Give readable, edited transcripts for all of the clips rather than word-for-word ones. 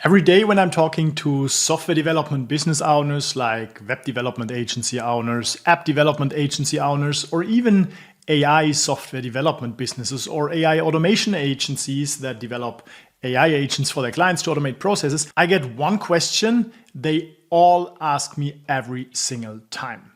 Every day when I'm talking to software development business owners like web development agency owners, app development agency owners, or even AI software development businesses or AI automation agencies that develop AI agents for their clients to automate processes, I get one question they all ask me every single time.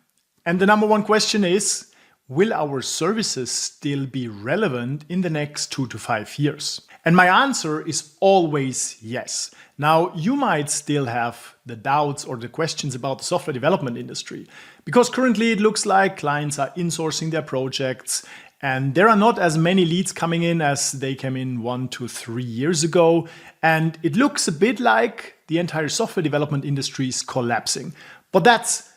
And the number one question is, will our services still be relevant in the next 2 to 5 years? And my answer is always yes. Now, you might still have the doubts or the questions about the software development industry, because currently it looks like clients are insourcing their projects and there are not as many leads coming in as they came in 1 to 3 years ago. And it looks a bit like the entire software development industry is collapsing. But that's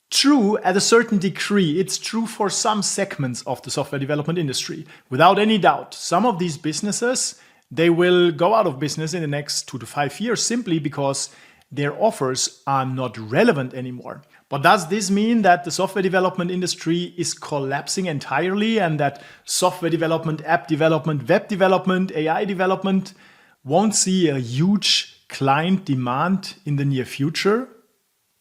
true at a certain degree. It's true for some segments of the software development industry. Without any doubt, some of these businesses, they will go out of business in the next 2 to 5 years simply because their offers are not relevant anymore. But does this mean that the software development industry is collapsing entirely and that software development, app development, web development, AI development won't see a huge client demand in the near future?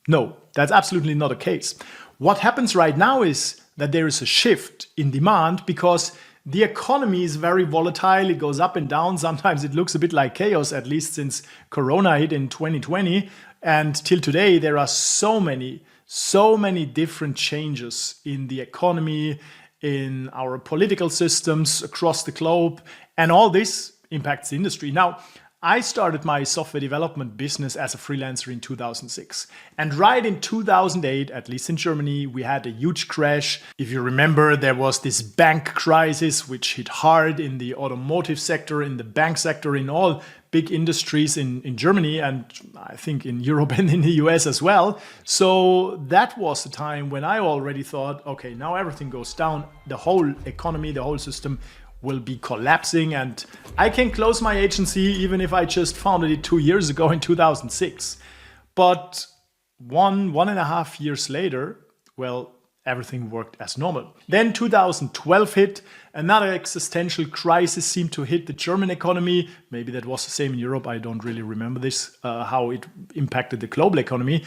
No, that's absolutely not the case. What happens right now is that there is a shift in demand because the economy is very volatile. It goes up and down. Sometimes it looks a bit like chaos, at least since Corona hit in 2020. And till today, there are so many different changes in the economy, in our political systems across the globe. And all this impacts the industry. Now, I started my software development business as a freelancer in 2006. And right in 2008, at least in Germany, we had a huge crash. If you remember, there was this bank crisis, which hit hard in the automotive sector, in the bank sector, in all big industries in Germany, and I think in Europe and in the US as well. So that was the time when I already thought, okay, now everything goes down. The whole economy, the whole system will be collapsing and I can close my agency even if I just founded it 2 years ago in 2006. But one and a half years later, well, everything worked as normal. Then 2012 hit, another existential crisis seemed to hit the German economy. Maybe that was the same in Europe. I don't really remember this, how it impacted the global economy.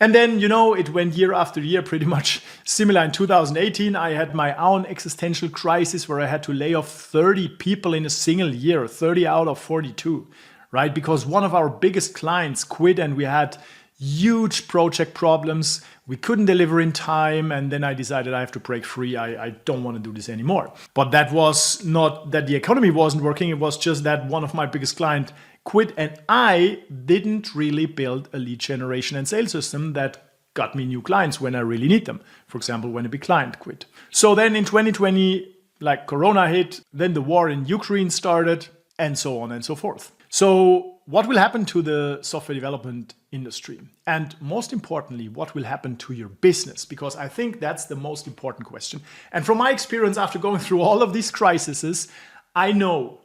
And then, it went year after year, pretty much similar. In 2018, I had my own existential crisis where I had to lay off 30 people in a single year, 30 out of 42, right? Because one of our biggest clients quit and we had huge project problems. We couldn't deliver in time. And then I decided I have to break free. I don't want to do this anymore. But that was not that the economy wasn't working. It was just that one of my biggest clients quit and I didn't really build a lead generation and sales system that got me new clients when I really need them. For example, when a big client quit. So then in 2020, like Corona hit, then the war in Ukraine started and so on and so forth. So what will happen to the software development industry? And most importantly, what will happen to your business? Because I think that's the most important question. And from my experience after going through all of these crises, I know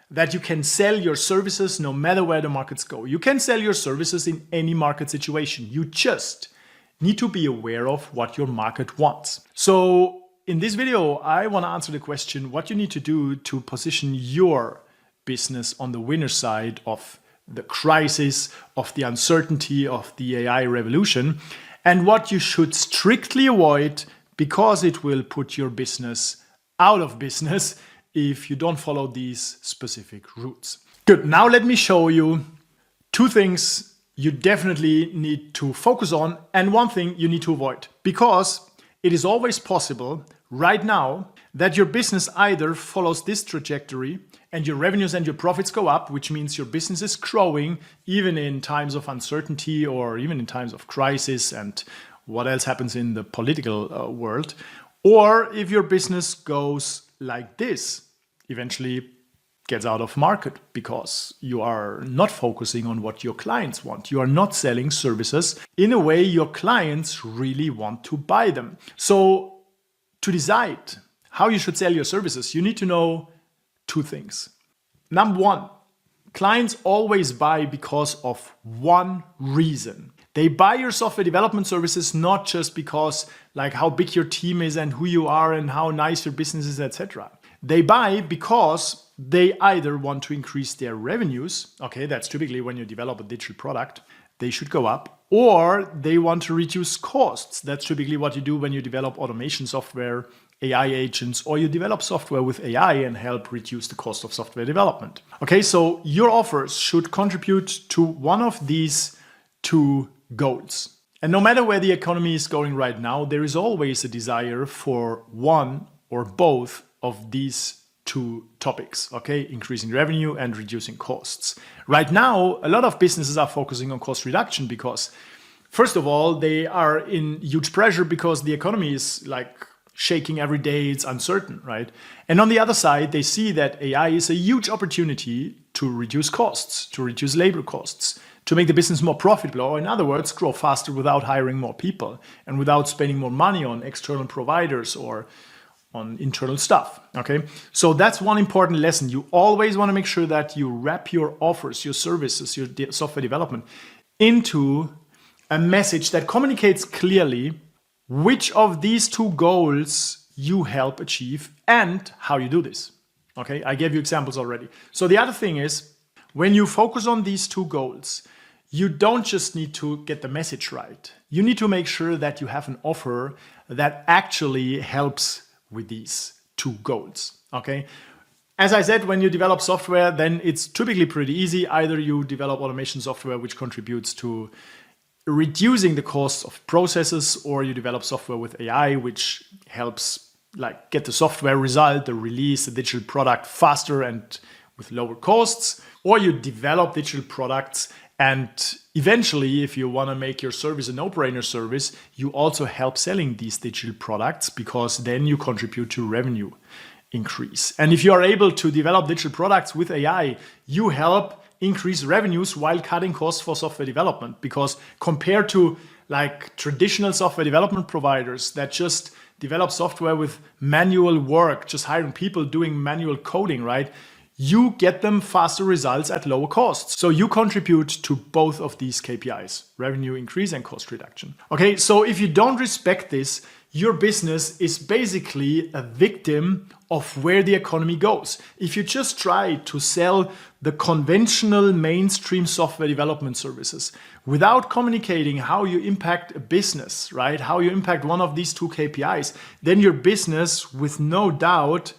that you can sell your services no matter where the markets go. You can sell your services in any market situation. You just need to be aware of what your market wants. So in this video, I want to answer the question, what you need to do to position your business on the winner side of the crisis, of the uncertainty of the AI revolution, and what you should strictly avoid because it will put your business out of business if you don't follow these specific routes. Good, now let me show you 2 things you definitely need to focus on and 1 thing you need to avoid, because it is always possible right now that your business either follows this trajectory and your revenues and your profits go up, which means your business is growing even in times of uncertainty or even in times of crisis and what else happens in the political world. Or if your business goes like this, eventually gets out of market because you are not focusing on what your clients want. You are not selling services in a way your clients really want to buy them. So to decide how you should sell your services, you need to know 2 things. Number 1, clients always buy because of one reason. They buy your software development services not just because like how big your team is and who you are and how nice your business is, etc. They buy because they either want to increase their revenues. Okay, that's typically when you develop a digital product, they should go up, or they want to reduce costs. That's typically what you do when you develop automation software, AI agents, or you develop software with AI and help reduce the cost of software development. Okay, so your offers should contribute to one of these two goals. And no matter where the economy is going right now, there is always a desire for one or both of these two topics, okay? Increasing revenue and reducing costs. Right now, a lot of businesses are focusing on cost reduction because, first of all, they are in huge pressure because the economy is like shaking every day, it's uncertain, right? And on the other side, they see that AI is a huge opportunity to reduce costs, to reduce labor costs, to make the business more profitable, or in other words, grow faster without hiring more people and without spending more money on external providers or on internal stuff, okay? So that's one important lesson. You always want to make sure that you wrap your offers, your services, your software development into a message that communicates clearly which of these two goals you help achieve and how you do this, okay? I gave you examples already. So the other thing is, when you focus on these two goals, you don't just need to get the message right. You need to make sure that you have an offer that actually helps with these two goals, okay? As I said, when you develop software, then it's typically pretty easy. Either you develop automation software, which contributes to reducing the cost of processes, or you develop software with AI, which helps like get the software result, the release, the digital product faster and with lower costs, or you develop digital products. And eventually, if you want to make your service a no-brainer service, you also help selling these digital products because then you contribute to revenue increase. And if you are able to develop digital products with AI, you help increase revenues while cutting costs for software development. Because compared to like traditional software development providers that just develop software with manual work, just hiring people doing manual coding, right? You get them faster results at lower costs. So you contribute to both of these KPIs, revenue increase and cost reduction. Okay, so if you don't respect this, your business is basically a victim of where the economy goes. If you just try to sell the conventional mainstream software development services without communicating how you impact a business, right? How you impact one of these two KPIs, then your business with no doubt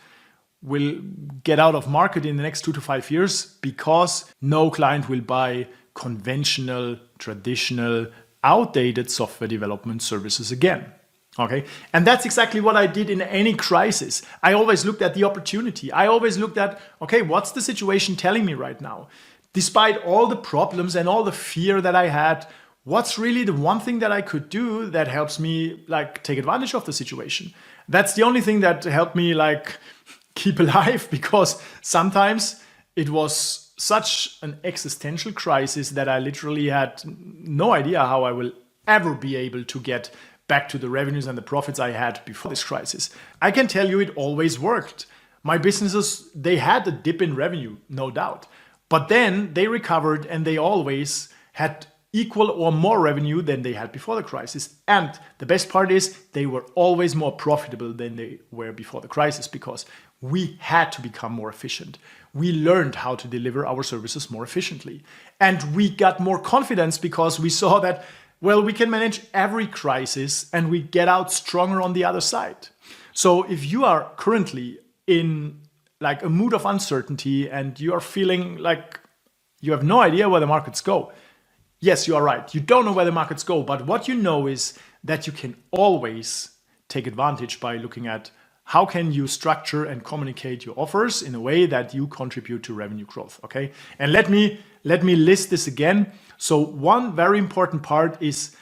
will get out of market in the next 2 to 5 years because no client will buy conventional, traditional, outdated software development services again. Okay. And that's exactly what I did in any crisis. I always looked at the opportunity. I always looked at, okay, what's the situation telling me right now? Despite all the problems and all the fear that I had, what's really the one thing that I could do that helps me like take advantage of the situation? That's the only thing that helped me like keep alive, because sometimes it was such an existential crisis that I literally had no idea how I will ever be able to get back to the revenues and the profits I had before this crisis. I can tell you it always worked. My businesses, they had a dip in revenue, no doubt. But then they recovered and they always had equal or more revenue than they had before the crisis. And the best part is they were always more profitable than they were before the crisis because we had to become more efficient. We learned how to deliver our services more efficiently. And we got more confidence because we saw that, well, we can manage every crisis and we get out stronger on the other side. So if you are currently in like a mood of uncertainty and you are feeling like you have no idea where the markets go, yes, you are right. You don't know where the markets go, but what you know is that you can always take advantage by looking at how can you structure and communicate your offers in a way that you contribute to revenue growth, okay? And let me list this again. So one very important part is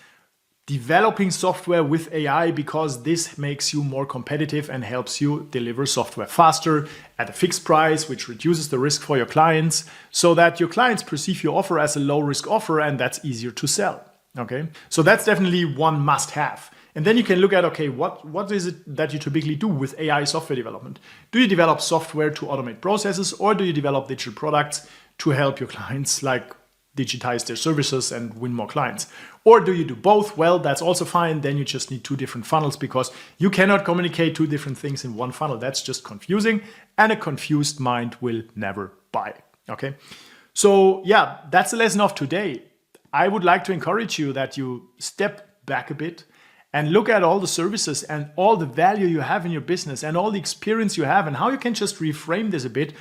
developing software with AI, because this makes you more competitive and helps you deliver software faster at a fixed price, which reduces the risk for your clients so that your clients perceive your offer as a low risk offer, and that's easier to sell, okay? So that's definitely one must have. And then you can look at, okay, what is it that you typically do with AI software development? Do you develop software to automate processes, or do you develop digital products to help your clients like digitize their services and win more clients? Or do you do both? Well, that's also fine. Then you just need two different funnels because you cannot communicate two different things in one funnel. That's just confusing, and a confused mind will never buy. Okay. So yeah, that's the lesson of today. I would like to encourage you that you step back a bit and look at all the services and all the value you have in your business and all the experience you have and how you can just reframe this a bit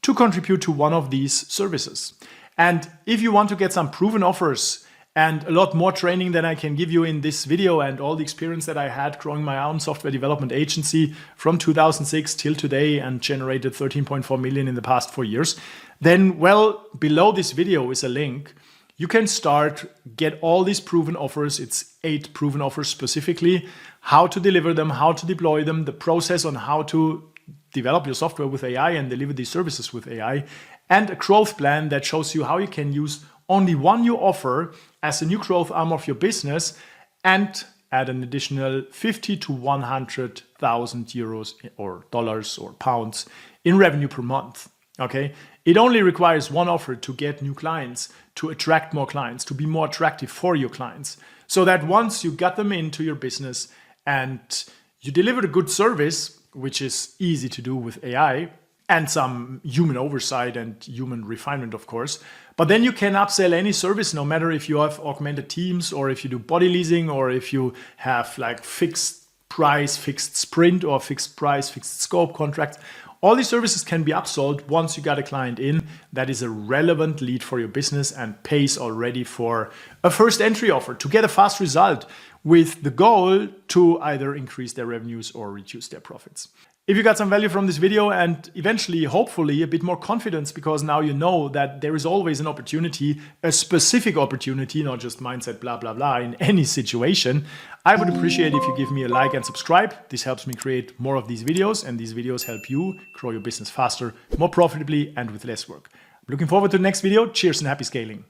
to contribute to one of these services. And if you want to get some proven offers and a lot more training than I can give you in this video and all the experience that I had growing my own software development agency from 2006 till today and generated 13.4 million in the past 4 years, then well, below this video is a link. You can start, get all these proven offers. It's 8 proven offers specifically, how to deliver them, how to deploy them, the process on how to develop your software with AI and deliver these services with AI, and a growth plan that shows you how you can use only one new offer as a new growth arm of your business and add an additional 50 to 100,000 euros or dollars or pounds in revenue per month. Okay, it only requires one offer to get new clients, to attract more clients, to be more attractive for your clients, so that once you got them into your business and you delivered a good service, which is easy to do with AI and some human oversight and human refinement, of course. But then you can upsell any service, no matter if you have augmented teams or if you do body leasing or if you have like fixed price, fixed sprint or fixed price, fixed scope contracts. All these services can be upsold once you got a client in that is a relevant lead for your business and pays already for a first entry offer to get a fast result with the goal to either increase their revenues or reduce their profits. If you got some value from this video and eventually, hopefully, a bit more confidence because now you know that there is always an opportunity, a specific opportunity, not just mindset, blah, blah, blah, in any situation, I would appreciate if you give me a like and subscribe. This helps me create more of these videos, and these videos help you grow your business faster, more profitably, and with less work. I'm looking forward to the next video. Cheers and happy scaling.